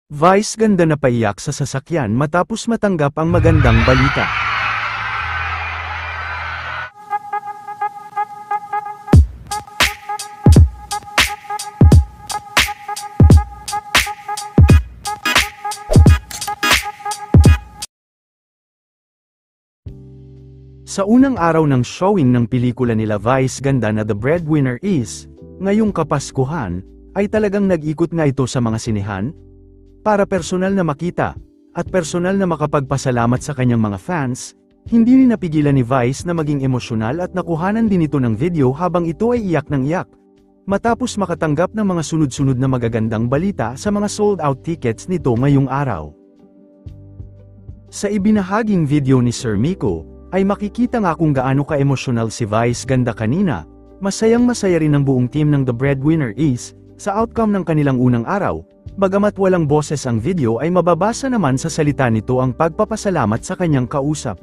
Vice ganda na paiyak sa sasakyan matapos matanggap ang magandang balita. Sa unang araw ng showing ng pelikula nila Vice ganda na The Breadwinner Is, ngayong Kapaskuhan, ay talagang nag-ikot nga ito sa mga sinehan, para personal na makita, at personal na makapagpasalamat sa kanyang mga fans. Hindi rin napigilan ni Vice na maging emosyonal at nakuhanan din ito ng video habang ito ay iyak ng iyak, matapos makatanggap ng mga sunod-sunod na magagandang balita sa mga sold-out tickets nito ngayong araw. Sa ibinahaging video ni Sir Miko, ay makikita nga kung gaano ka-emosyonal si Vice ganda kanina. Masayang-masaya rin ang buong team ng The Breadwinner Is, sa outcome ng kanilang unang araw. Bagamat walang boses ang video ay mababasa naman sa salita nito ang pagpapasalamat sa kanyang kausap.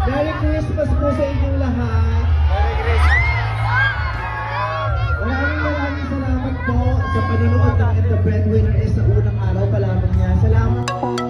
Merry Christmas po sa inyong lahat. Merry Christmas. Maraming salamat po sa panonood ng The Breadwinner Is sa unang araw pa lamang niya. Salamat.